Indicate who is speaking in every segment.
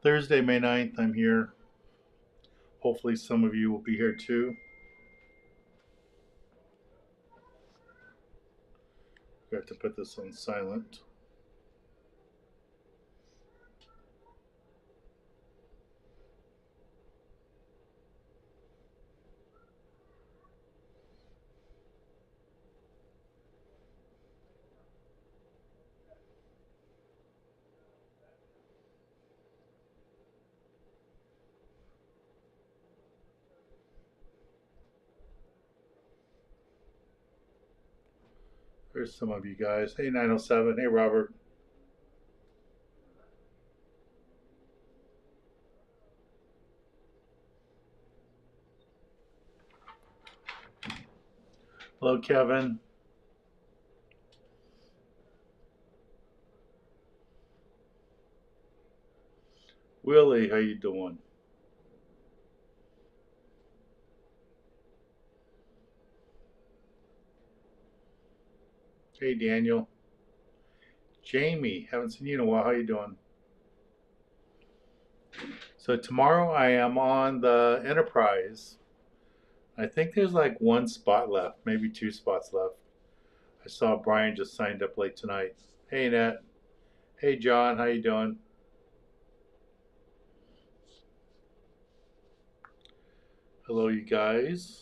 Speaker 1: Thursday, May 9th, I'm here. Hopefully some of you will be here too. I have to put this on silent. There's some of you guys. Hey, 907. Hey, Robert. Hello, Kevin. Willie, how you doing? Hey, Daniel. Jamie, haven't seen you in a while. How you doing? So tomorrow I am on the Enterprise. I think there's like one spot left, maybe two spots left. I saw Brian just signed up late tonight. Hey, Nat. Hey, John. How you doing? Hello, you guys.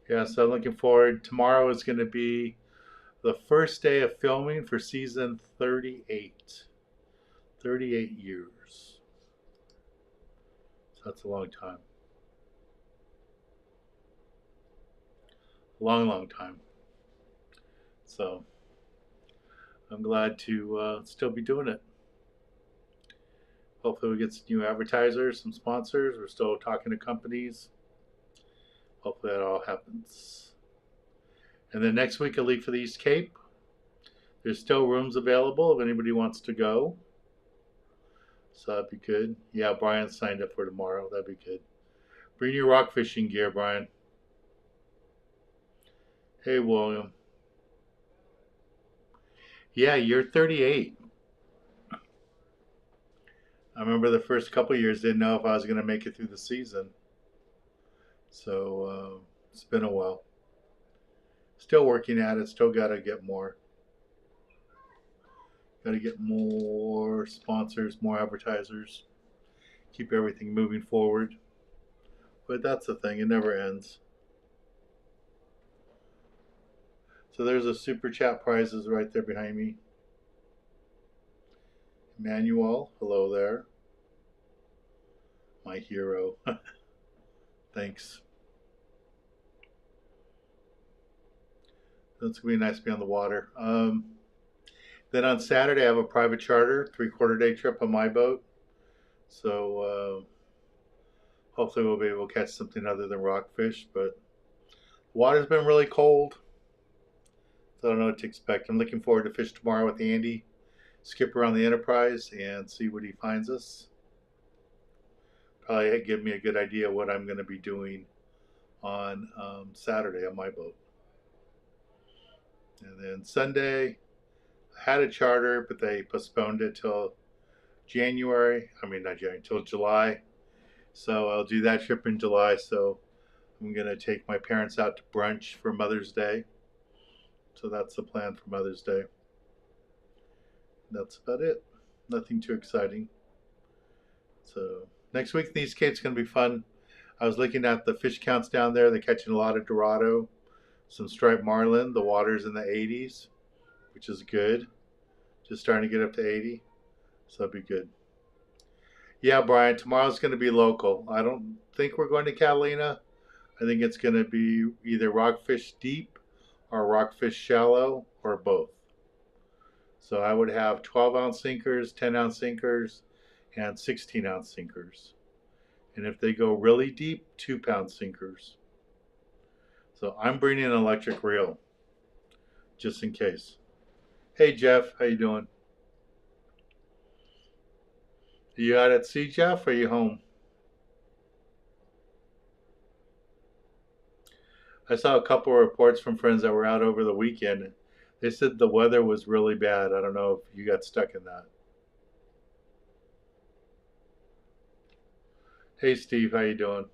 Speaker 1: Yeah, so I'm looking forward. Tomorrow is going to be the first day of filming for season 38. 38 years. So that's a long time. Long, long time. So I'm glad to still be doing it. Hopefully we get some new advertisers, some sponsors. We're still talking to companies. Hopefully that all happens. And then next week, a leave for the East Cape. There's still rooms available if anybody wants to go. So that'd be good. Yeah, Brian signed up for tomorrow. That'd be good. Bring your rock fishing gear, Brian. Hey, William. Yeah, you're 38. I remember the first couple years didn't know if I was going to make it through the season. So it's been a while. Still working at it. Still got to get more. Got to get more sponsors, more advertisers. Keep everything moving forward. But that's the thing. It never ends. So there's a super chat prizes right there behind me. Emmanuel, hello there. My hero. Thanks. It's going to be nice to be on the water. Then on Saturday, I have a private charter, 3/4 day trip on my boat. So hopefully we'll be able to catch something other than rockfish. But the water's been really cold. So I don't know what to expect. I'm looking forward to fish tomorrow with Andy. Skip around the Enterprise and see what he finds us. Probably give me a good idea what I'm going to be doing on Saturday on my boat. And then Sunday, I had a charter, but they postponed it till January. I mean, not January, till July. So I'll do that trip in July. So I'm going to take my parents out to brunch for Mother's Day. So that's the plan for Mother's Day. That's about it. Nothing too exciting. So next week in the East Cape's going to be fun. I was looking at the fish counts down there. They're catching a lot of Dorado, some striped marlin. The water's in the 80s, which is good. Just starting to get up to 80. So that'd be good. Yeah, Brian, tomorrow's going to be local. I don't think we're going to Catalina. I think it's going to be either rockfish deep or rockfish shallow or both. So I would have 12-ounce sinkers, 10-ounce sinkers, and 16-ounce sinkers. And if they go really deep, 2-pound sinkers. So I'm bringing an electric reel, just in case. Hey Jeff, how you doing? Are you out at sea, Jeff, or are you home? I saw a couple of reports from friends that were out over the weekend. They said the weather was really bad. I don't know if you got stuck in that. Hey Steve, how you doing?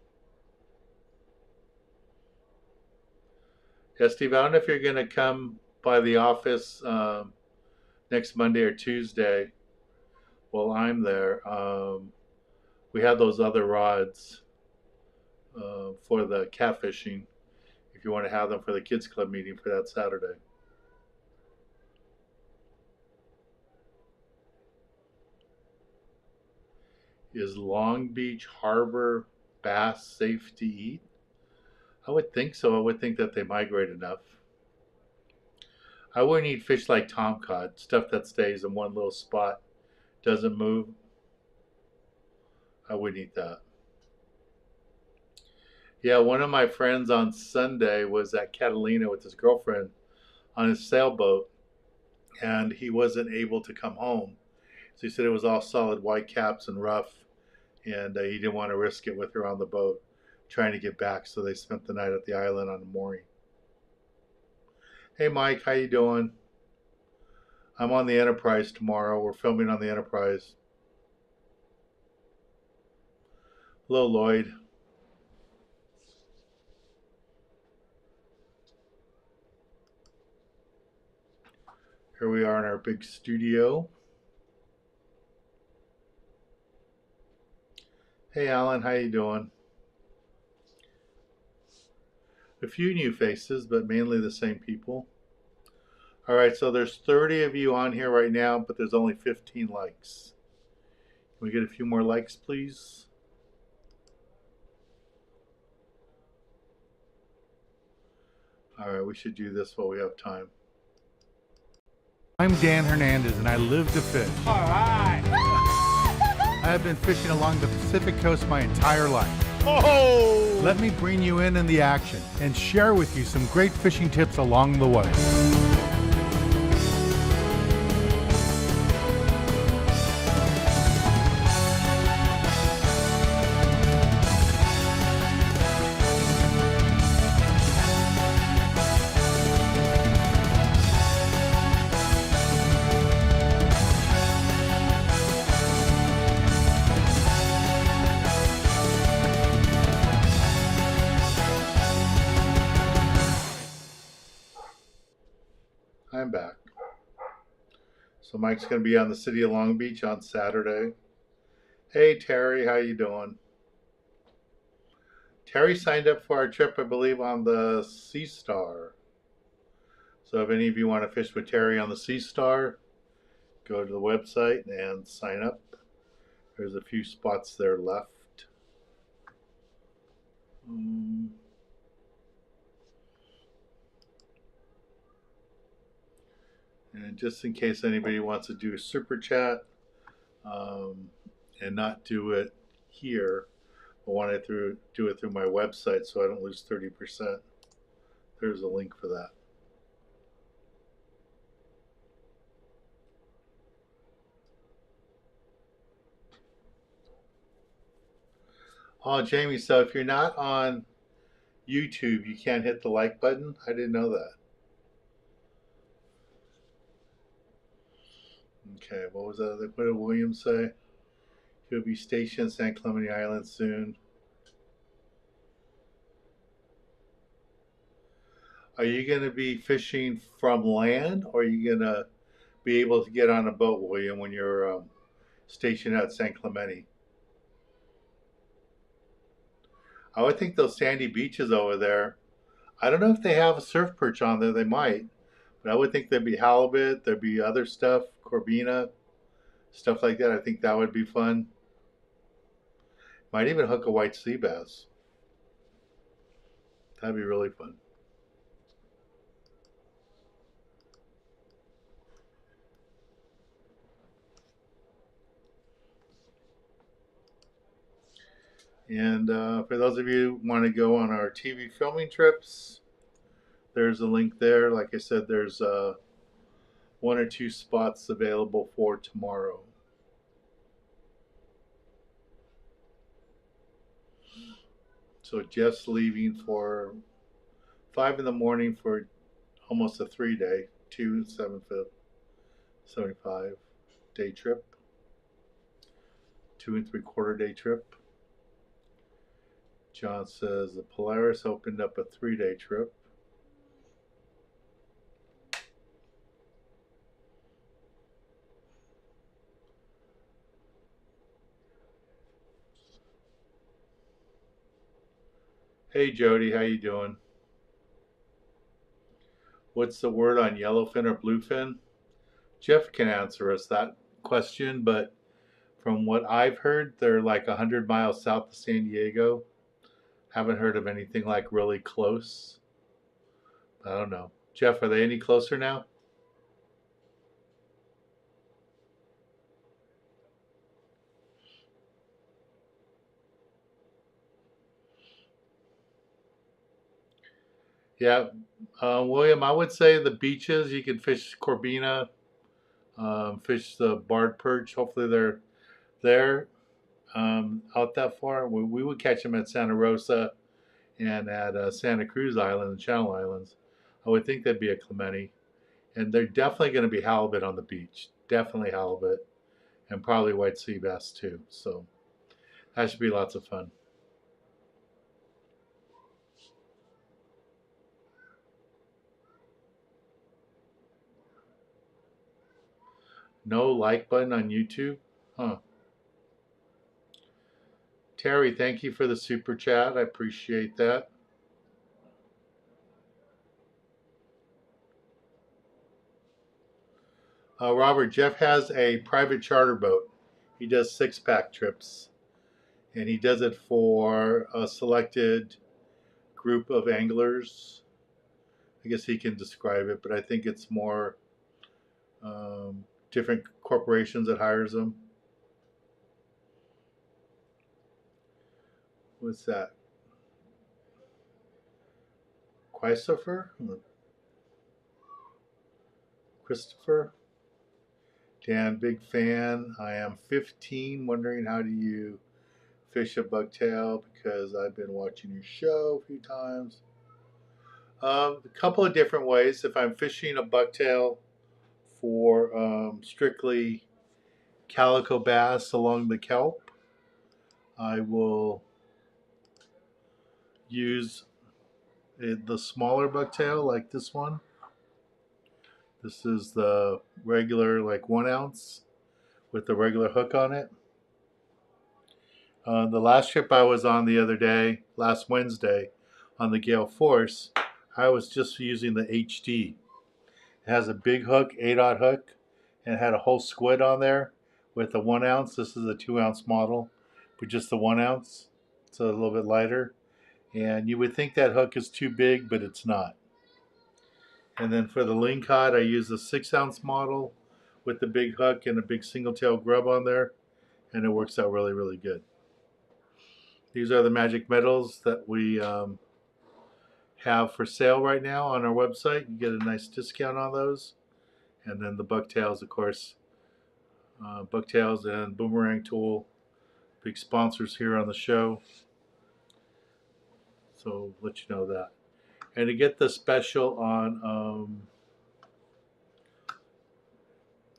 Speaker 1: Yeah, Steve, I don't know if you're gonna come by the office next Monday or Tuesday. Well, I'm there. We have those other rods for the catfishing. If you want to have them for the kids club meeting for that Saturday. Is Long Beach Harbor bass safe to eat? I would think so. I would think that they migrate enough. I wouldn't eat fish like tomcod, stuff that stays in one little spot, doesn't move. I wouldn't eat that. Yeah, one of my friends on Sunday was at Catalina with his girlfriend on his sailboat, and he wasn't able to come home. So he said it was all solid white caps and rough, and he didn't want to risk it with her on the boat trying to get back. So they spent the night at the island on the mooring. Hey Mike, how you doing? I'm on the Enterprise tomorrow. We're filming on the Enterprise. Hello Lloyd. Here we are in our big studio. Hey Alan, how you doing? A few new faces, but mainly the same people. All right, so there's 30 of you on here right now, but there's only 15 likes. Can we get a few more likes, please? All right, we should do this while we have time.
Speaker 2: I'm Dan Hernandez and I live to fish.
Speaker 3: All right.
Speaker 2: I have been fishing along the Pacific coast my entire life.
Speaker 3: Oh!
Speaker 2: Let me bring you in the action and share with you some great fishing tips along the way.
Speaker 1: I'm back. So Mike's going to be on the city of Long Beach on Saturday. Hey Terry, how you doing? Terry signed up for our trip, I believe, on the Sea Star. So if any of you want to fish with Terry on the Sea Star, go to the website and sign up. There's a few spots there left. And just in case anybody wants to do a super chat and not do it here, I want to do it through my website so I don't lose 30%. There's a link for that. Oh, Jamie, so if you're not on YouTube, you can't hit the like button? I didn't know that. Okay, what was that? What did William say? He'll be stationed at San Clemente Island soon. Are you going to be fishing from land, or are you going to be able to get on a boat, William, when you're stationed at San Clemente? I would think those sandy beaches over there, I don't know if they have a surf perch on there. They might. But I would think there'd be halibut, there'd be other stuff, corvina, stuff like that. I think that would be fun. Might even hook a white sea bass. That'd be really fun. And for those of you who want to go on our TV filming trips, there's a link there. Like I said, there's one or two spots available for tomorrow. So Jeff's leaving for 5 in the morning for almost a 3-day. 2 7/5, 75 day trip, 2 3/4 day trip. John says the Polaris opened up a 3-day trip. Hey Jody, how you doing? What's the word on yellowfin or bluefin? Jeff can answer us that question, but from what I've heard, they're like 100 miles south of San Diego. Haven't heard of anything like really close. I don't know. Jeff, are they any closer now? Yeah, William, I would say the beaches, you can fish Corbina, fish the barred perch. Hopefully they're there out that far. We would catch them at Santa Rosa and at Santa Cruz Island and Channel Islands. I would think that'd be a Clemente. And they're definitely going to be halibut on the beach. Definitely halibut. And probably white sea bass too. So that should be lots of fun. No like button on YouTube? Huh. Terry, thank you for the super chat. I appreciate that. Robert, Jeff has a private charter boat. He does 6-pack trips. And he does it for a selected group of anglers. I guess he can describe it, but I think it's more different corporations that hires them. What's that? Christopher? Christopher? Dan, big fan. I am 15, wondering how do you fish a bucktail because I've been watching your show a few times. A couple of different ways. If I'm fishing a bucktail for strictly calico bass along the kelp, I will use the smaller bucktail like this one. This is the regular, like 1 ounce with the regular hook on it. The last trip I was on the other day, last Wednesday, on the Gale Force, I was just using the HD. It has a big hook, 8/0 hook, and it had a whole squid on there with a 1 ounce. This is a 2 ounce model, but just the 1 ounce, so a little bit lighter. And you would think that hook is too big, but it's not. And then for the lingcod, I use a 6 ounce model with the big hook and a big single tail grub on there, and it works out really, really good. These are the magic metals that we have for sale right now on our website. You get a nice discount on those. And then the bucktails, of course, bucktails and boomerang tool, big sponsors here on the show. So let you know that. And to get the special on,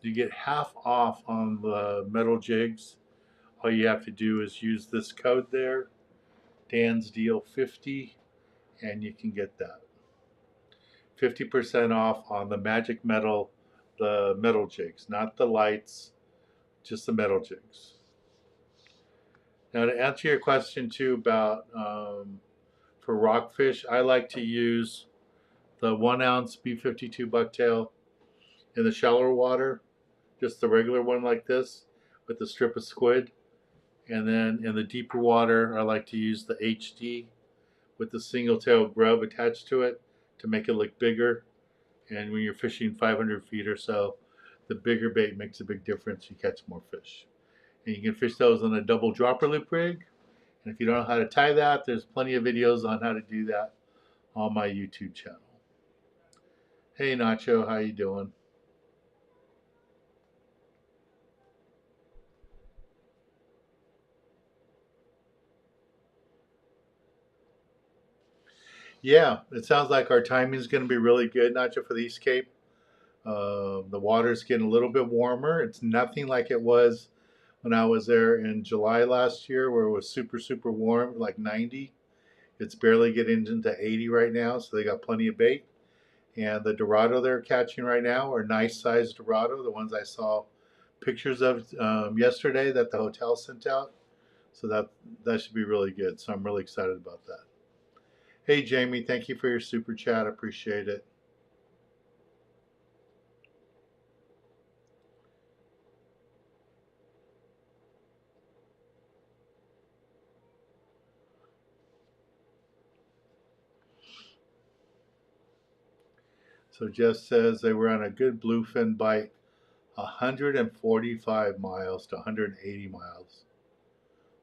Speaker 1: you get half off on the metal jigs. All you have to do is use this code there, Dan's Deal 50, and you can get that. 50% off on the magic metal, the metal jigs, not the lights, just the metal jigs. Now to answer your question too about for rockfish, I like to use the 1 ounce B52 bucktail in the shallower water, just the regular one like this with the strip of squid. And then in the deeper water, I like to use the HD with the single tail grub attached to it to make it look bigger. And when you're fishing 500 feet or so, the bigger bait makes a big difference. You catch more fish. And you can fish those on a double dropper loop rig. And if you don't know how to tie that, there's plenty of videos on how to do that on my YouTube channel. Hey Nacho, how you doing? Yeah, it sounds like our timing is going to be really good, Nacho, for the East Cape. The water's getting a little bit warmer. It's nothing like it was when I was there in July last year, where it was super, super warm, like 90. It's barely getting into 80 right now, so they got plenty of bait. And the Dorado they're catching right now are nice sized Dorado, the ones I saw pictures of yesterday that the hotel sent out. So that should be really good. So I'm really excited about that. Hey Jamie, thank you for your super chat. Appreciate it. So Jeff says they were on a good bluefin bite, 145 miles to 180 miles.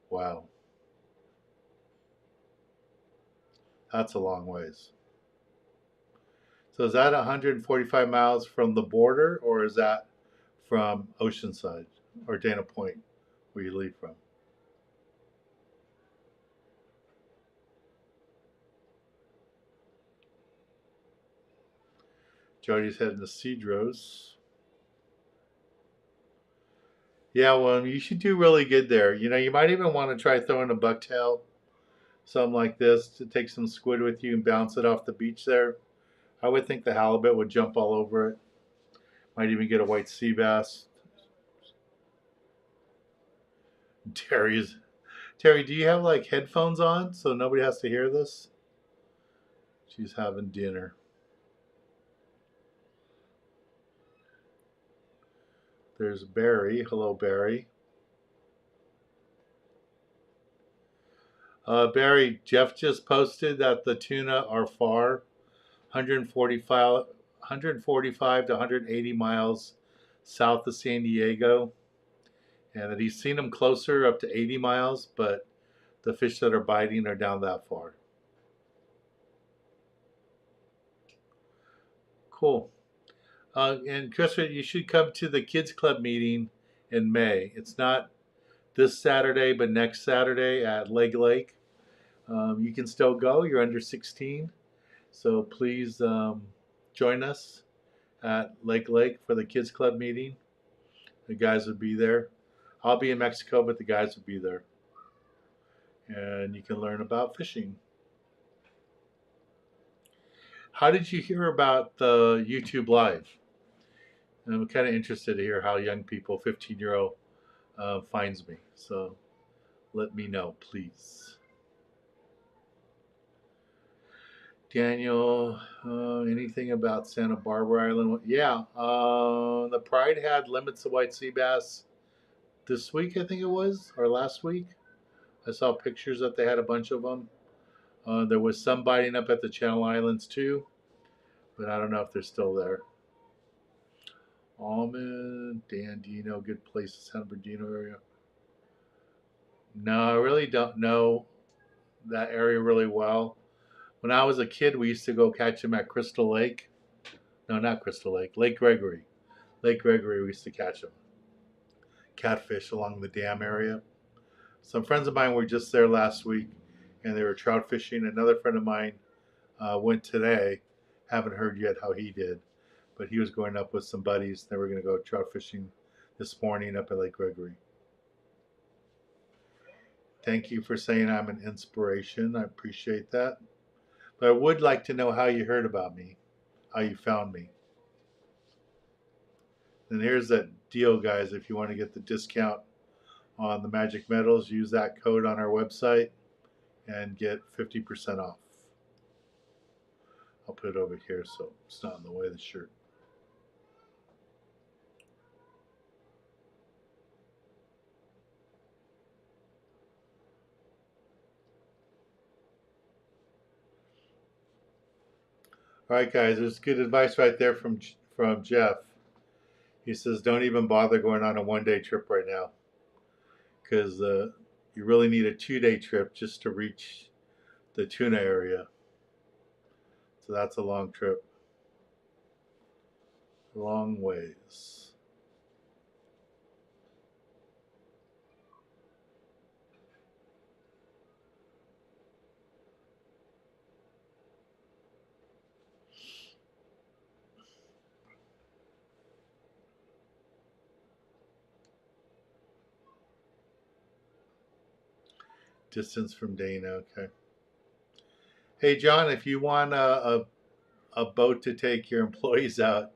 Speaker 1: Wow, that's a long ways. So is that 145 miles from the border, or is that from Oceanside or Dana Point, where you leave from? Jody's heading to Cedros. Yeah, well, you should do really good there. You know, you might even want to try throwing a bucktail, something like this, to take some squid with you and bounce it off the beach there. I would think the halibut would jump all over it. Might even get a white sea bass. Terry's Terry, do you have like headphones on so nobody has to hear this? She's having dinner. There's Barry. Hello, Barry. Barry, Jeff just posted that the tuna are far, 145 to 180 miles south of San Diego, and that he's seen them closer up to 80 miles, but the fish that are biting are down that far. Cool. And Christopher, you should come to the Kids Club meeting in May. It's not this Saturday, but next Saturday at Lake. You can still go. You're under 16. So please join us at Lake for the Kids Club meeting. The guys will be there. I'll be in Mexico, but the guys will be there. And you can learn about fishing. How did you hear about the YouTube Live? And I'm kind of interested to hear how young people, 15-year-old, finds me. So let me know, please. Daniel, anything about Santa Barbara Island? Yeah, the Pride had limits of white sea bass this week, I think it was, or last week. I saw pictures that they had a bunch of them. There was some biting up at the Channel Islands too, but I don't know if they're still there. Almond, Dan, do you know good places, San Bernardino area? No, I really don't know that area really well. When I was a kid, we used to go catch them at Crystal Lake. No, not Crystal Lake, Lake Gregory. Lake Gregory, we used to catch them. Catfish along the dam area. Some friends of mine were just there last week, and they were trout fishing. Another friend of mine went today. Haven't heard yet how he did, but he was going up with some buddies. They were going to go trout fishing this morning up at Lake Gregory. Thank you for saying I'm an inspiration. I appreciate that. But I would like to know how you heard about me, how you found me. And here's that deal, guys. If you want to get the discount on the Magic Metals, use that code on our website and get 50% off. I'll put it over here so it's not in the way of the shirt. All right, guys, there's good advice right there from Jeff. He says, don't even bother going on a one-day trip right now, because you really need a 2-day trip just to reach the tuna area. So that's a long trip. Long ways. Distance from Dana. Okay. Hey, John, if you want a boat to take your employees out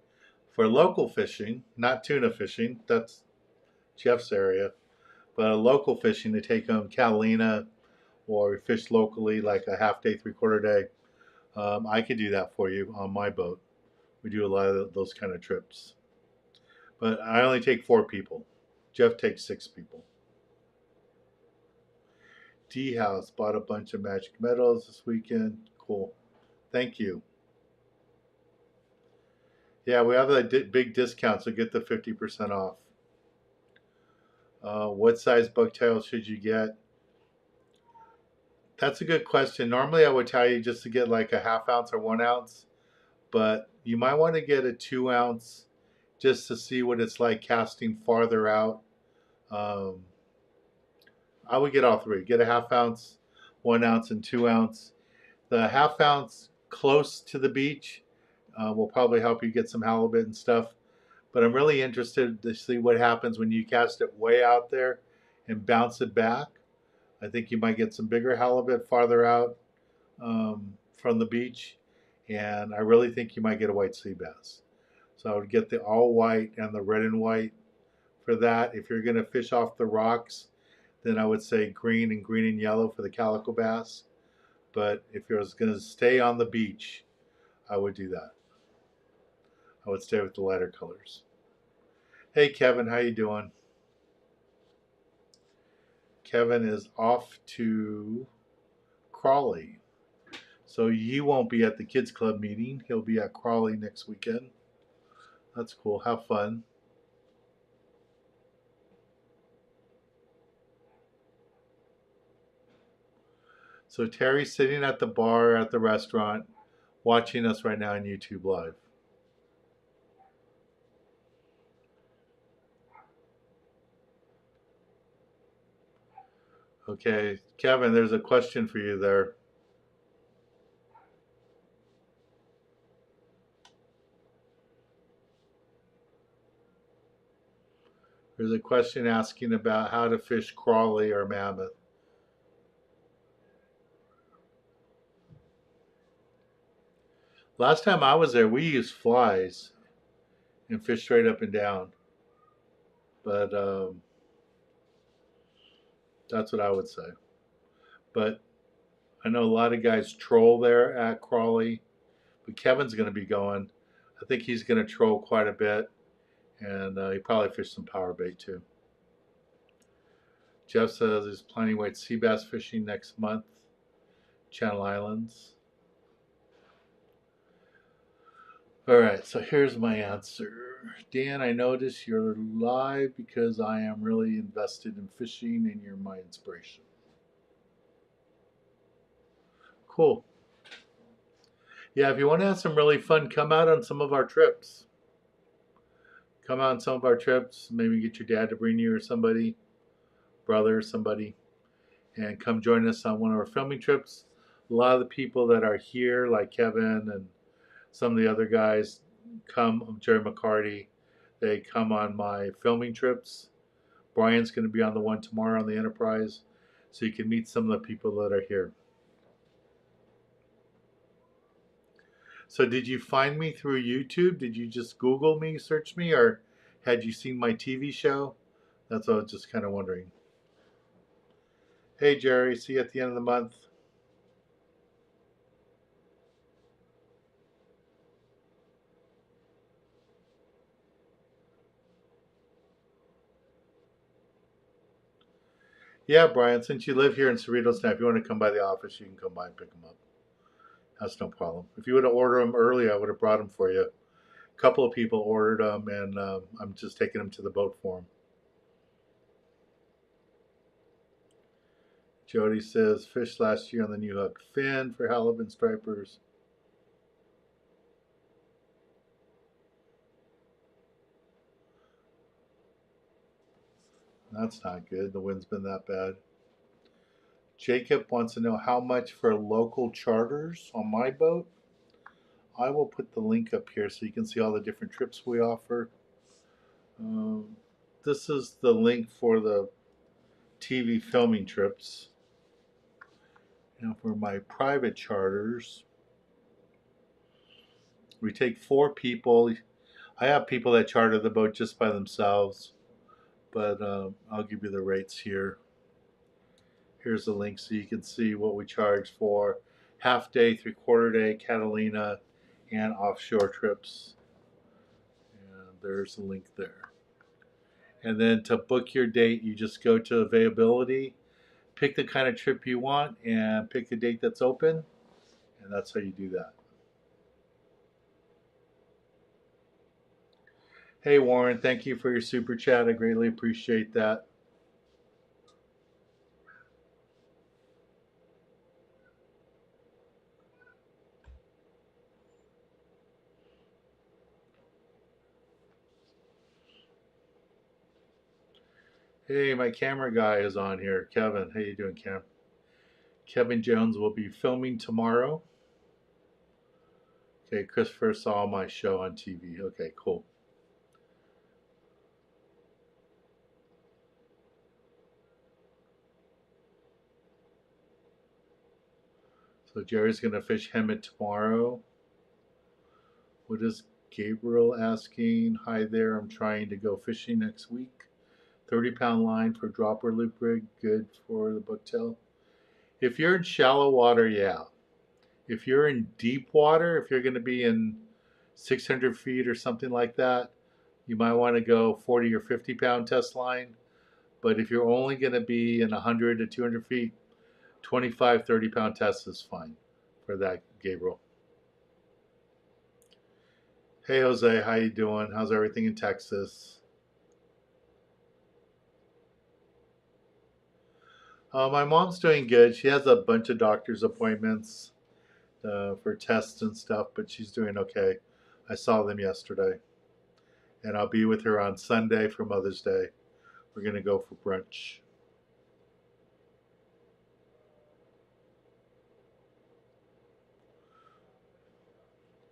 Speaker 1: for local fishing, not tuna fishing, that's Jeff's area, but a local fishing to take them Catalina or fish locally like a half day, 3/4 day, I could do that for you on my boat. We do a lot of those kind of trips. But I only take 4 people. Jeff takes 6 people. D House bought a bunch of magic medals this weekend. Cool. Thank you. Yeah, we have a big discount, so get the 50% off. What size bucktail should you get? That's a good question. Normally, I would tell you just to get like a 1/2 ounce or 1 ounce, but you might want to get a 2 ounce just to see what it's like casting farther out. Um, I would get all 3. Get a 1/2 ounce, 1 ounce, and 2 ounce. The 1/2 ounce close to the beach will probably help you get some halibut and stuff. But I'm really interested to see what happens when you cast it way out there and bounce it back. I think you might get some bigger halibut farther out from the beach. And I really think you might get a white sea bass. So I would get the all white and the red and white for that. If you're going to fish off the rocks, then I would say green and yellow for the calico bass. But if you're going to stay on the beach, I would do that. I would stay with the lighter colors. Hey Kevin, how you doing? Kevin is off to Crawley. So he won't be at the kids club meeting. He'll be at Crawley next weekend. That's cool. Have fun. So Terry's sitting at the bar at the restaurant watching us right now on YouTube Live. Okay, Kevin, there's a question for you there. There's a question asking about how to fish Crawley or Mammoth. Last time I was there, we used flies and fished straight up and down. But that's what I would say. But I know a lot of guys troll there at Crawley. But Kevin's going to be going. I think he's going to troll quite a bit. And he probably fished some power bait too. Jeff says there's plenty white sea bass fishing next month. Channel Islands. All right, so here's my answer. Dan, I notice you're live because I am really invested in fishing and you're my inspiration. Cool. Yeah, if you want to have some really fun, come out on some of our trips. Come out on some of our trips. Maybe get your dad to bring you or somebody, brother or somebody, and come join us on one of our filming trips. A lot of the people that are here, like Kevin and some of the other guys, come, Jerry McCarty, they come on my filming trips. Brian's going to be on the one tomorrow on the Enterprise, so you can meet some of the people that are here. So did you find me through YouTube? Did you just Google me, search me, or had you seen my TV show? That's what I was just kind of wondering. Hey Jerry, see you at the end of the month. Yeah, Brian, since you live here in Cerritos now, if you want to come by the office, you can come by and pick them up. That's no problem. If you would have ordered them early, I would have brought them for you. A couple of people ordered them, and I'm just taking them to the boat for them. Jody says, fish last year on the new hook fin for halibut and stripers. That's not good. The wind's been that bad. Jacob wants to know how much for local charters on my boat. I will put the link up here so you can see all the different trips we offer. This is the link for the TV filming trips. Now for my private charters, we take 4 people. I have people that charter the boat just by themselves, but I'll give you the rates here. Here's the link so you can see what we charge for half day, 3/4 day, Catalina, and offshore trips. And there's the link there. And then to book your date, you just go to availability, pick the kind of trip you want, and pick the date that's open. And that's how you do that. Hey, Warren, thank you for your super chat. I greatly appreciate that. Hey, my camera guy is on here. Kevin, how you doing, Cam? Kevin Jones will be filming tomorrow. Okay, Christopher saw my show on TV. Okay, cool. So Jerry's going to fish Hemet tomorrow. What is Gabriel asking? Hi there, I'm trying to go fishing next week. 30-pound line for dropper loop rig, good for the Bucktail. If you're in shallow water, yeah. If you're in deep water, if you're going to be in 600 feet or something like that, you might want to go 40 or 50-pound test line. But if you're only going to be in 100 to 200 feet, 25, 30-pound test is fine for that, Gabriel. Hey, Jose, how you doing? How's everything in Texas? My mom's doing good. She has a bunch of doctor's appointments for tests and stuff, but she's doing okay. I saw them yesterday. And I'll be with her on Sunday for Mother's Day. We're going to go for brunch.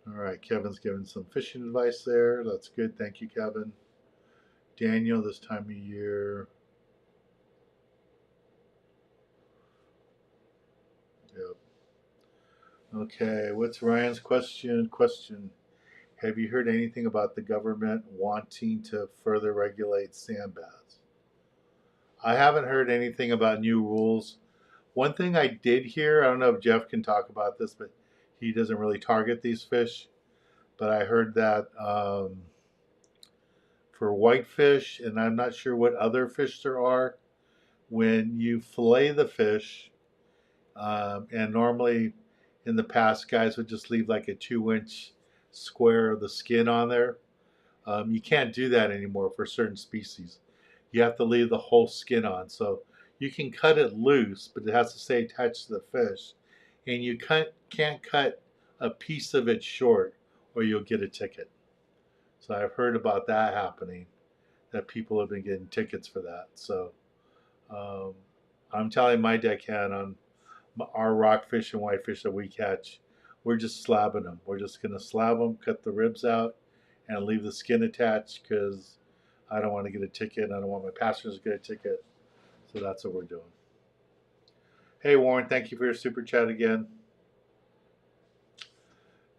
Speaker 1: All right, Kevin's giving some fishing advice there. That's good. Thank you, Kevin. Daniel, this time of year. Yep. Okay, what's Ryan's question? Have you heard anything about the government wanting to further regulate sand baths? I haven't heard anything about new rules. One thing I did hear, I don't know if Jeff can talk about this, but he doesn't really target these fish. But I heard that for whitefish, and I'm not sure what other fish there are, when you fillet the fish, and normally in the past guys would just leave like a 2-inch square of the skin on there. You can't do that anymore for certain species. You have to leave the whole skin on. So you can cut it loose, but it has to stay attached to the fish. And you can't cut a piece of it short or you'll get a ticket. So I've heard about that happening, that people have been getting tickets for that. So I'm telling my deckhand on our rockfish and whitefish that we catch, we're just slabbing them. We're just going to slab them, cut the ribs out, and leave the skin attached because I don't want to get a ticket. I don't want my passengers to get a ticket. So that's what we're doing. Hey, Warren, thank you for your super chat again.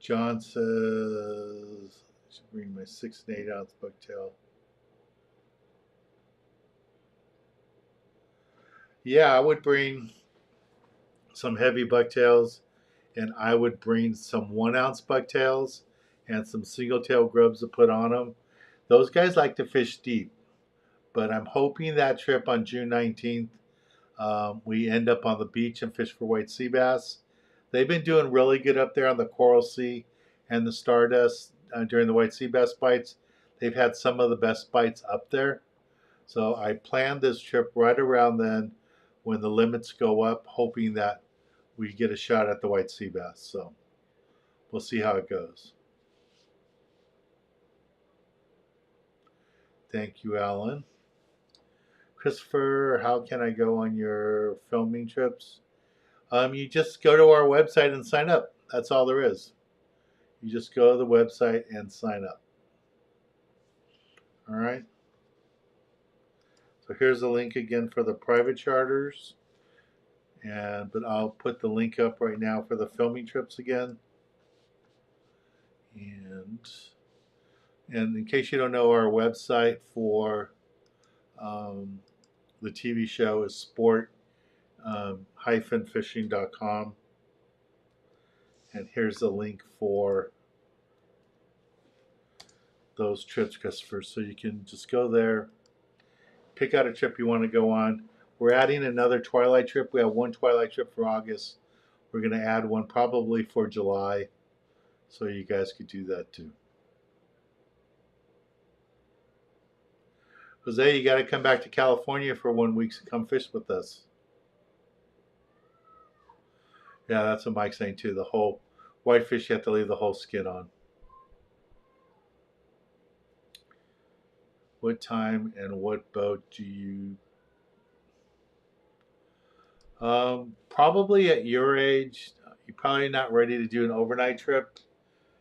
Speaker 1: John says, I should bring my 6 and 8 ounce bucktail. Yeah, I would bring some heavy bucktails, and I would bring some 1 ounce bucktails and some single tail grubs to put on them. Those guys like to fish deep, but I'm hoping that trip on June 19th, we end up on the beach and fish for white sea bass. They've been doing really good up there on the Coral Sea and the Stardust during the white sea bass bites. They've had some of the best bites up there. So I planned this trip right around then when the limits go up, hoping that we get a shot at the white sea bass. So we'll see how it goes. Thank you, Alan. Christopher, how can I go on your filming trips? You just go to our website and sign up. That's all there is. You just go to the website and sign up. All right. So here's the link again for the private charters. But I'll put the link up right now for the filming trips again. And in case you don't know, our website for the TV show is sport-fishing.com. And here's the link for those trips, Christopher. So you can just go there, pick out a trip you want to go on. We're adding another twilight trip. We have one twilight trip for August. We're going to add one probably for July, so you guys could do that too. Jose, you got to come back to California for 1 week to come fish with us. Yeah, that's what Mike's saying too. The whole whitefish, you have to leave the whole skin on. What time and what boat do you? Probably at your age, you're probably not ready to do an overnight trip.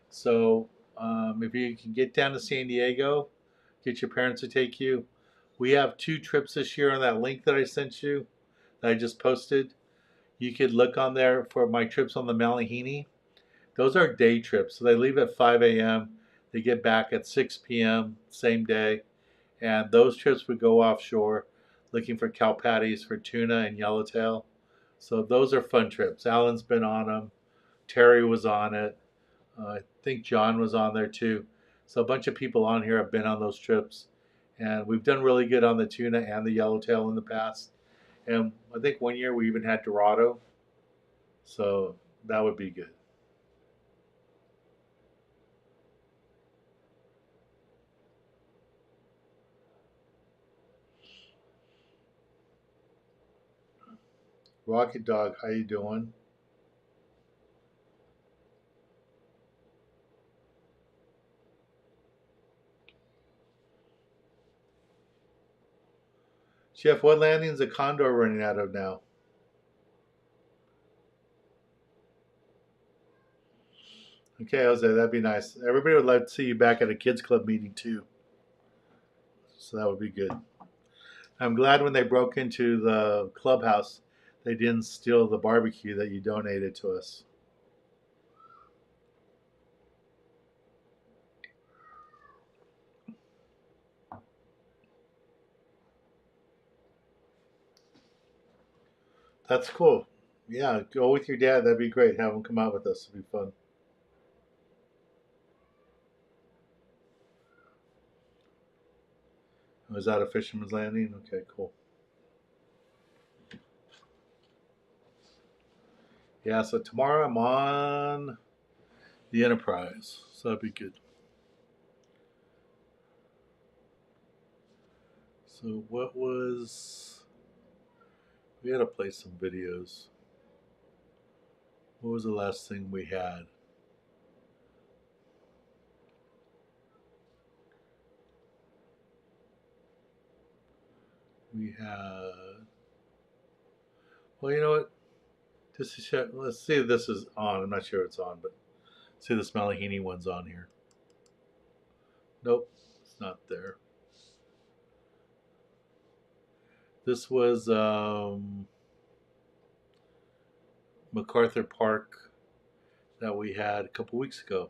Speaker 1: So if you can get down to San Diego, get your parents to take you. We have 2 trips this year on that link that I sent you, that I just posted. You could look on there for my trips on the Malihini. Those are day trips. So they leave at 5 a.m. They get back at 6 p.m. same day. And those trips would go offshore looking for cow patties for tuna and yellowtail. So those are fun trips. Alan's been on them. Terry was on it. I think John was on there too. So a bunch of people on here have been on those trips. And we've done really good on the tuna and the yellowtail in the past. And I think one year we even had Dorado. So that would be good. Rocket Dog, how you doing? Jeff, what landing is the Condor running out of now? Okay, Jose, that'd be nice. Everybody would like to see you back at a kids club meeting too. So that would be good. I'm glad when they broke into the clubhouse, they didn't steal the barbecue that you donated to us. That's cool. Yeah, go with your dad. That'd be great. Have him come out with us. It'd be fun. Was that a Fisherman's Landing? Okay, cool. Yeah, so tomorrow I'm on the Enterprise. So that'd be good. So what was... We had to play some videos. What was the last thing we had? We had... Well, you know what? Just to check, let's see if this is on. I'm not sure it's on, but see this Malihini one's on here. Nope, it's not there. This was MacArthur Park that we had a couple weeks ago.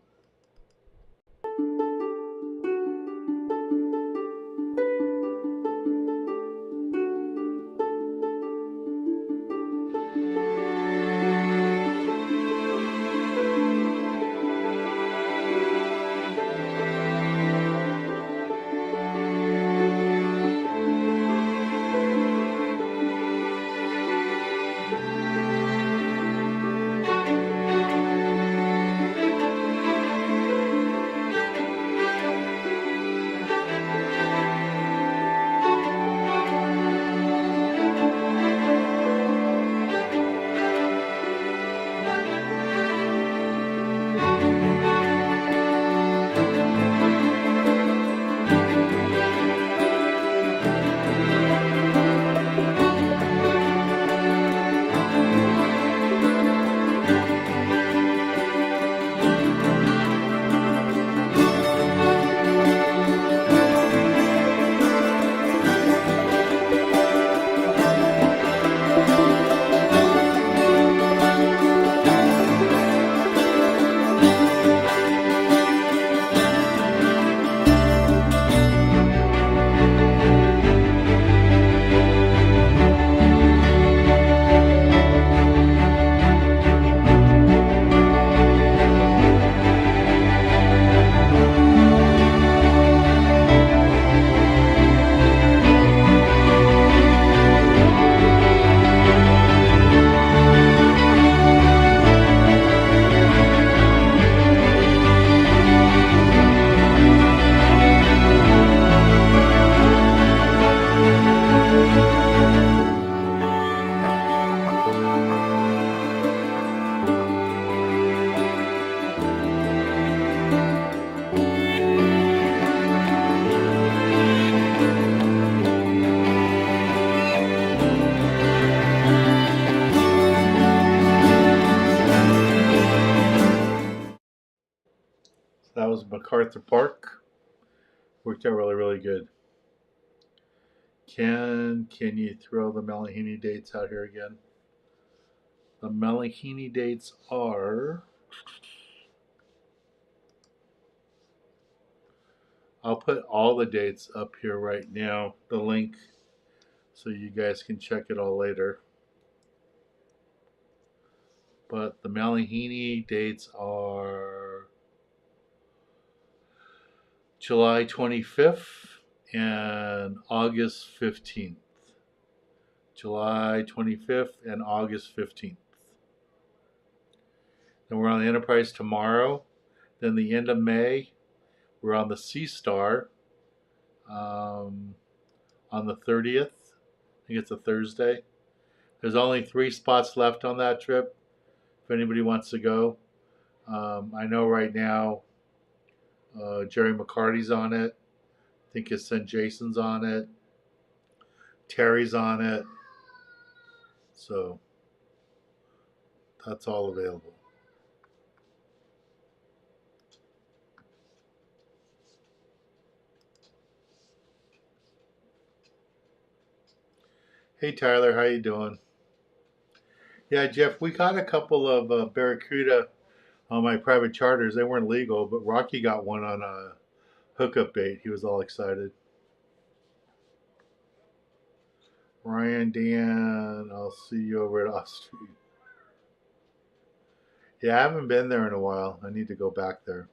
Speaker 1: MacArthur Park. Worked out really, really good. Can you throw the Malahini dates out here again? The Malahini dates are... I'll put all the dates up here right now, the link, so you guys can check it all later. But the Malahini dates are July 25th and August 15th. July 25th and August 15th. Then we're on the Enterprise tomorrow. Then the end of May, we're on the Sea Star on the 30th. I think it's a Thursday. There's only 3 spots left on that trip if anybody wants to go. I know right now Jerry McCarty's on it. I think his son Jason's on it. Terry's on it. So that's all available. Hey Tyler, how you doing? Yeah, Jeff, we got a couple of barracuda on my private charters. They weren't legal, but Rocky got one on a hookup bait. He was all excited. Ryan, Dan, I'll see you over at Off Street. Yeah, I haven't been there in a while. I need to go back there.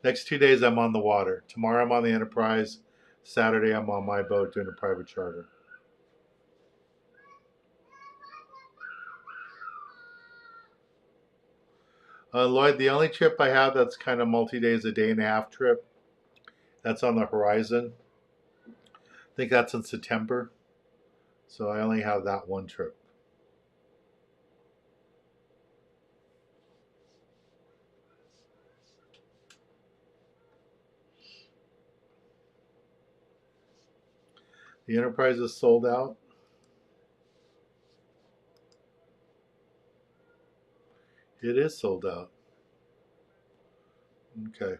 Speaker 1: Next 2 days I'm on the water. Tomorrow I'm on the Enterprise. Saturday I'm on my boat doing a private charter. Lloyd, the only trip I have that's kind of multi-day is a day-and-a-half trip. That's on the horizon. I think that's in September. So I only have that one trip. The Enterprise is sold out. It is sold out. Okay.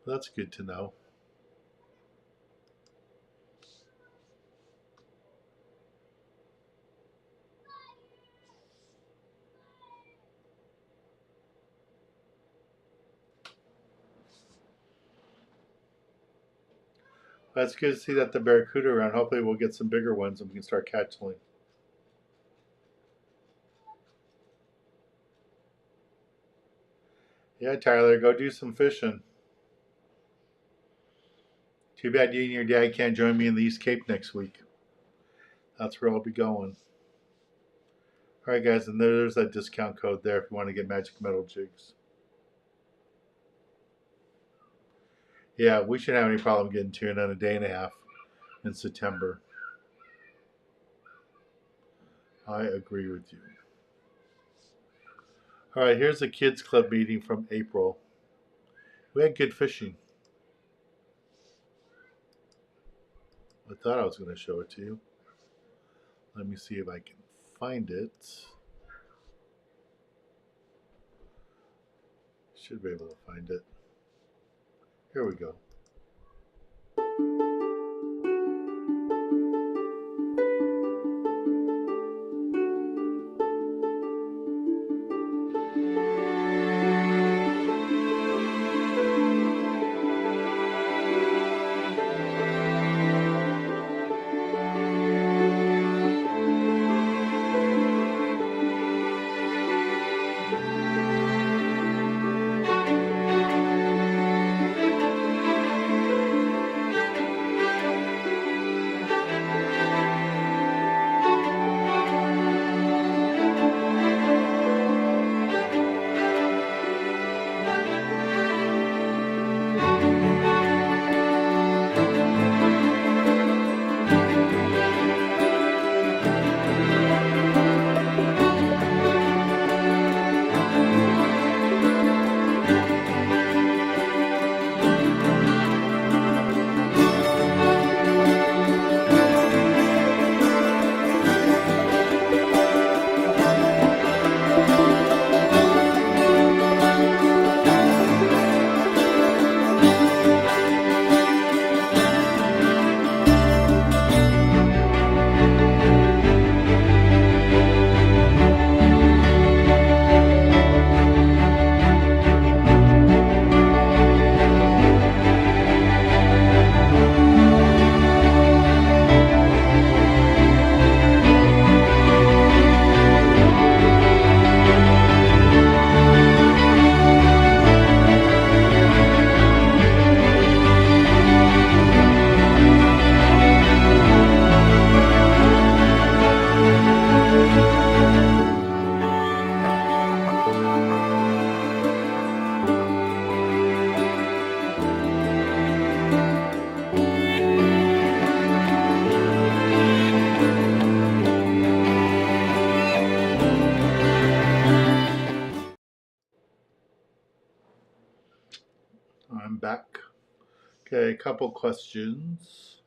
Speaker 1: That's good to know. That's good to see that the barracuda around. Hopefully we'll get some bigger ones and we can start catching. Yeah, Tyler, go do some fishing. Too bad you and your dad can't join me in the East Cape next week. That's where I'll be going. All right, guys, and there's that discount code there if you want to get magic metal jigs. Yeah, we shouldn't have any problem getting tuna in a day and a half in September. I agree with you. All right, here's a kids club meeting from April. We had good fishing. I thought I was going to show it to you. Let me see if I can find it. Should be able to find it. Here we go. I'm back. Okay, a couple questions.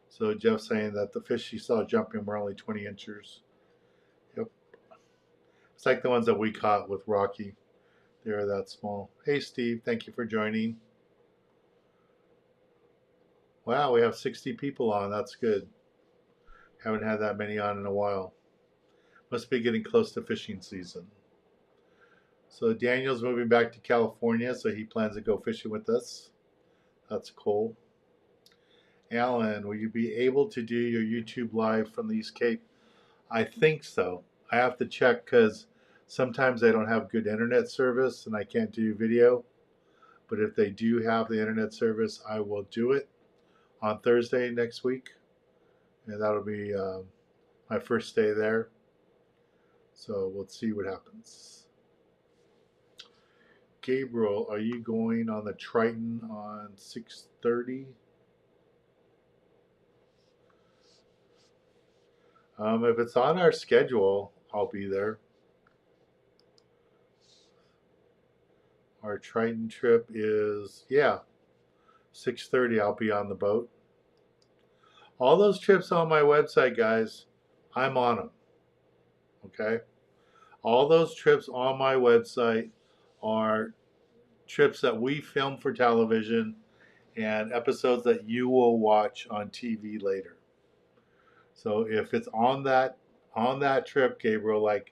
Speaker 1: So Jeff's saying that the fish he saw jumping were only 20 inches. Yep. It's like the ones that we caught with Rocky. They were that small. Hey Steve, thank you for joining. Wow, we have 60 people on. That's good. Haven't had that many on in a while. Must be getting close to fishing season. So Daniel's moving back to California, so he plans to go fishing with us. That's cool. Alan, will you be able to do your YouTube live from the East Cape? I think so. I have to check because sometimes I don't have good internet service and I can't do video. But if they do have the internet service, I will do it on Thursday next week. And that'll be my first day there. So we'll see what happens. Gabriel, are you going on the Triton on 6:30? If it's on our schedule, I'll be there. Our Triton trip is, 6:30. I'll be on the boat. All those trips on my website, guys, I'm on them. Okay? All those trips on my website are trips that we film for television and episodes that you will watch on TV later. So if it's on that trip, Gabriel, like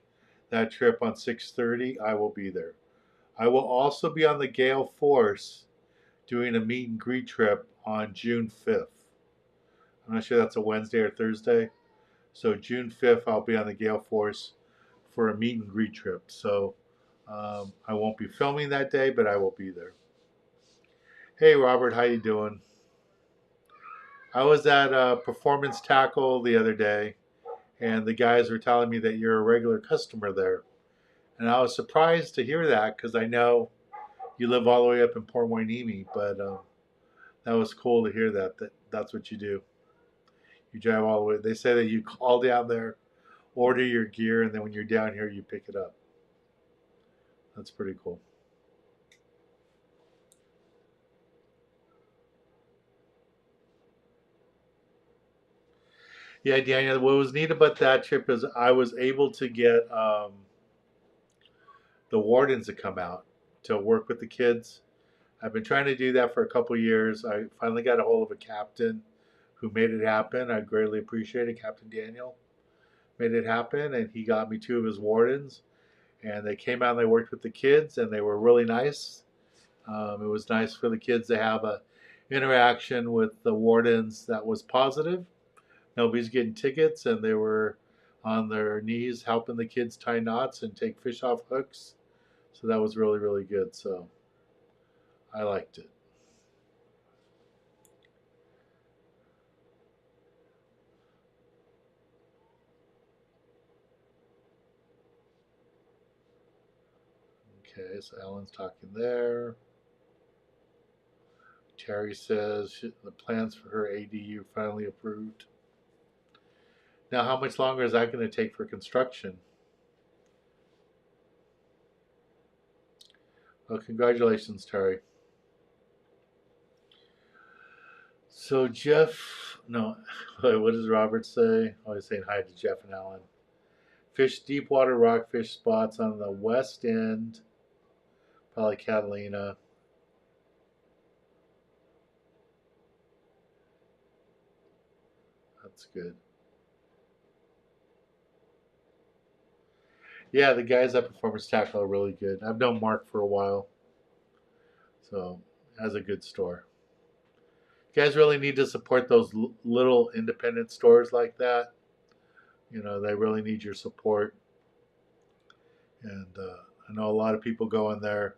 Speaker 1: that trip on 6:30, I will be there. I will also be on the Gale Force doing a meet and greet trip on June 5th. I'm not sure that's a Wednesday or Thursday. So June 5th, I'll be on the Gale Force for a meet and greet trip. So I won't be filming that day, but I will be there. Hey Robert, how you doing? I was at Performance Tackle the other day, and the guys were telling me that you're a regular customer there. And I was surprised to hear that because I know you live all the way up in Port Hueneme, but that was cool to hear that's what you do. You drive all the way. They say that you call down there, order your gear, and then when you're down here, you pick it up. That's pretty cool. Yeah, Daniel, what was neat about that trip is I was able to get the wardens to come out to work with the kids. I've been trying to do that for a couple years. I finally got a hold of a captain who made it happen. I greatly appreciate it. Captain Daniel made it happen, and he got me two of his wardens. And they came out and they worked with the kids, and they were really nice. It was nice for the kids to have a interaction with the wardens that was positive. Nobody's getting tickets, and they were on their knees helping the kids tie knots and take fish off hooks. So that was really, really good. So I liked it. Okay, so Ellen's talking there. Terry says the plans for her ADU finally approved. Now, how much longer is that going to take for construction? Well, congratulations, Terry. So Jeff, no, what does Robert say? Oh, he's saying hi to Jeff and Alan. Fish deep water rockfish spots on the west end, probably Catalina. That's good. Yeah, the guys at Performance Tackle are really good. I've known Mark for a while, so has a good store. You guys really need to support those little independent stores like that. You know, they really need your support. And I know a lot of people go in there,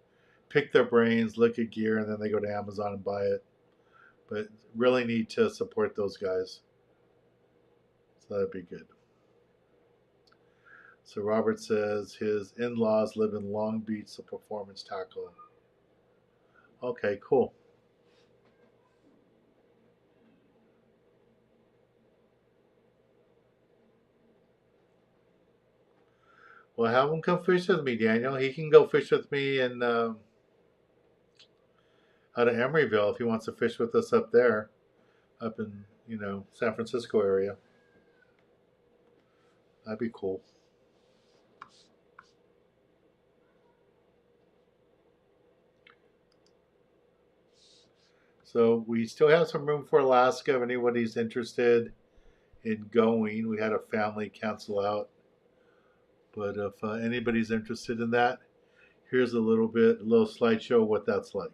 Speaker 1: pick their brains, look at gear, and then they go to Amazon and buy it. But really need to support those guys. So that'd be good. So Robert says his in-laws live in Long Beach, so Performance Tackle. Okay, cool. Well, have him come fish with me, Daniel. He can go fish with me in out of Emeryville if he wants to fish with us up there, up in, San Francisco area. That'd be cool. So we still have some room for Alaska if anybody's interested in going. We had a family cancel out. But if anybody's interested in that, here's a little slideshow of what that's like.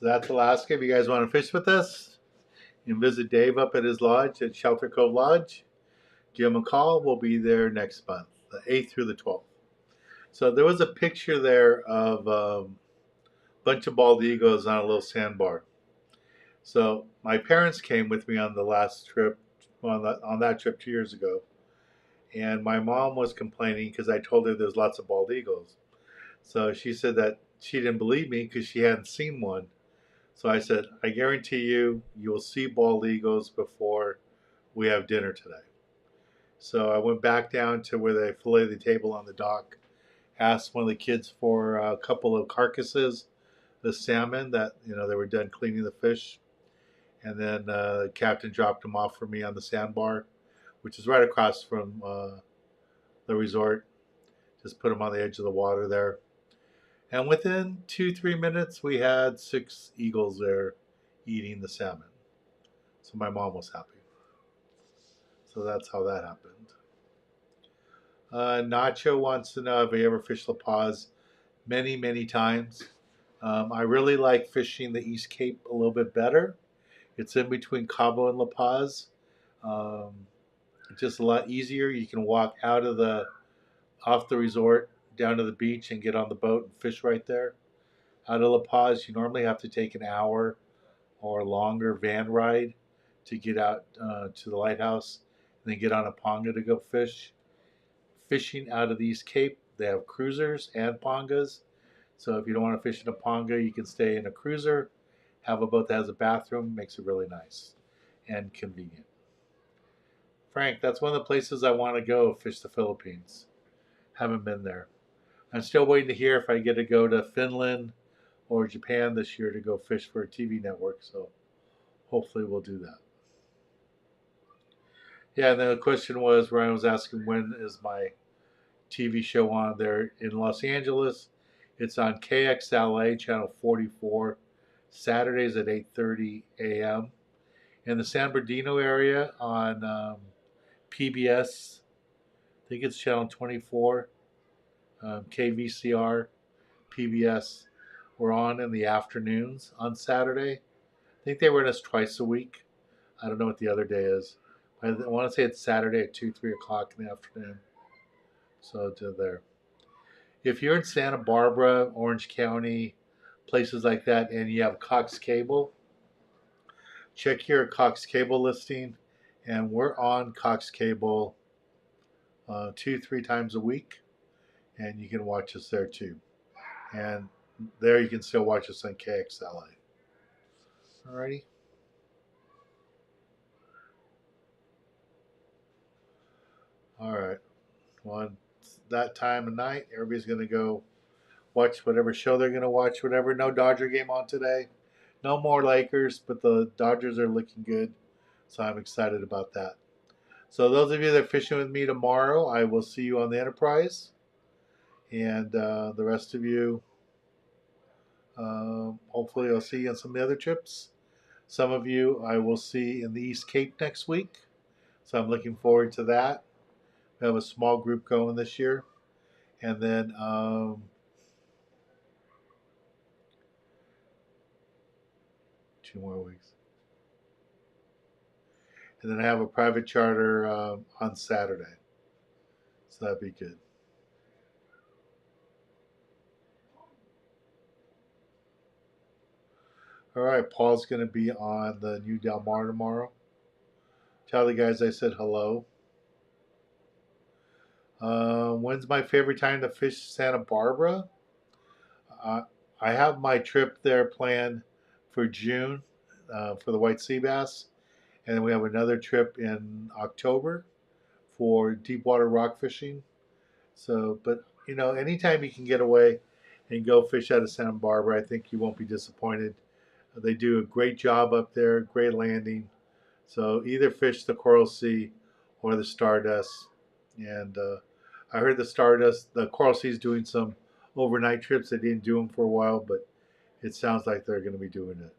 Speaker 1: So that's Alaska. If you guys want to fish with us, you can visit Dave up at his lodge at Shelter Cove Lodge. Give him a call. We'll be there next month, the 8th through the 12th. So there was a picture there of a bunch of bald eagles on a little sandbar. So my parents came with me on the last trip, on that trip 2 years ago. And my mom was complaining because I told her there's lots of bald eagles. So she said that she didn't believe me because she hadn't seen one. So I said, I guarantee you, you'll see bald eagles before we have dinner today. So I went back down to where they fillet the table on the dock, asked one of the kids for a couple of carcasses of salmon that, they were done cleaning the fish. And then the captain dropped them off for me on the sandbar, which is right across from the resort. Just put them on the edge of the water there. And within 2-3 minutes, we had 6 eagles there eating the salmon. So my mom was happy. So that's how that happened. Nacho wants to know, have I ever fished La Paz? Many, many times. I really like fishing the East Cape a little bit better. It's in between Cabo and La Paz. It's just a lot easier. You can walk off the resort down to the beach and get on the boat and fish right there. Out of La Paz, you normally have to take an hour or longer van ride to get out to the lighthouse and then get on a ponga to go fish. Fishing out of the East Cape, they have cruisers and pongas. So if you don't want to fish in a ponga, you can stay in a cruiser, have a boat that has a bathroom, makes it really nice and convenient. Frank, that's one of the places I want to go, fish the Philippines. Haven't been there. I'm still waiting to hear if I get to go to Finland or Japan this year to go fish for a TV network. So hopefully we'll do that. Yeah, and then the question was, Ryan was asking, when is my TV show on there in Los Angeles? It's on KXLA channel 44, Saturdays at 8:30 a.m. In the San Bernardino area on PBS, I think it's channel 24, KVCR, PBS. We're on in the afternoons on Saturday. I think they run us twice a week. I don't know what the other day is. I want to say it's Saturday at 2, 3 o'clock in the afternoon. So to there. If you're in Santa Barbara, Orange County, places like that, and you have Cox Cable, check your Cox Cable listing. And we're on Cox Cable 2, 3 times a week. And you can watch us there too. And there you can still watch us on KXLA. Alrighty. Alright. Well, it's that time of night. Everybody's going to go watch whatever show they're going to watch, whatever. No Dodger game on today. No more Lakers, but the Dodgers are looking good. So I'm excited about that. So those of you that are fishing with me tomorrow, I will see you on the Enterprise. And the rest of you, hopefully I'll see you on some of the other trips. Some of you I will see in the East Cape next week. So I'm looking forward to that. We have a small group going this year. And then 2 more weeks. And then I have a private charter on Saturday. So that'd be good. All right, Paul's going to be on the New Del Mar tomorrow. Tell the guys I said hello. When's my favorite time to fish Santa Barbara? I have my trip there planned for June for the white sea bass. And then we have another trip in October for deep water rock fishing. So, but you know, anytime you can get away and go fish out of Santa Barbara, I think you won't be disappointed. They do a great job up there, great landing. So either fish the Coral Sea or the Stardust. And I heard the Coral Sea is doing some overnight trips. They didn't do them for a while, but it sounds like they're going to be doing it.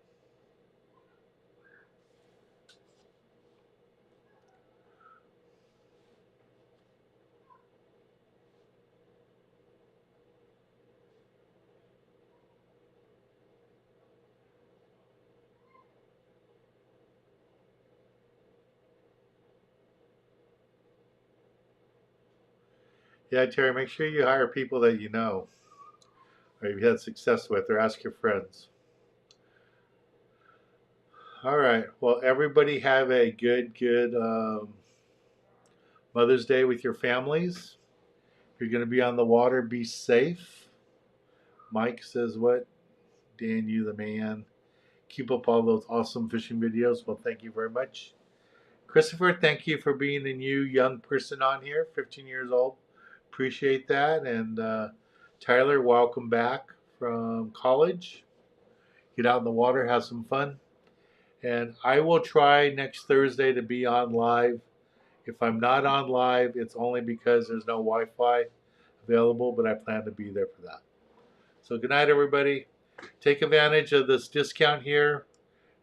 Speaker 1: Yeah, Terry, make sure you hire people that you know or you've had success with, or ask your friends. All right. Well, everybody have a good Mother's Day with your families. If you're going to be on the water, be safe. Mike says what? Dan, you the man. Keep up all those awesome fishing videos. Well, thank you very much. Christopher, thank you for being a new young person on here, 15 years old. Appreciate that. And Tyler, welcome back from college. Get out in the water, have some fun. And I will try next Thursday to be on live. If I'm not on live, it's only because there's no Wi-Fi available, but I plan to be there for that. So good night, everybody. Take advantage of this discount here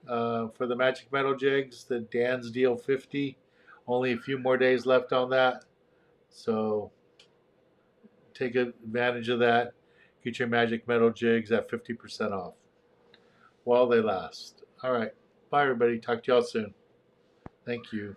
Speaker 1: for the Magic Metal Jigs, the Dan's Deal 50. Only a few more days left on that. So take advantage of that. Get your Magic Metal Jigs at 50% off while they last. All right. Bye, everybody. Talk to y'all soon. Thank you.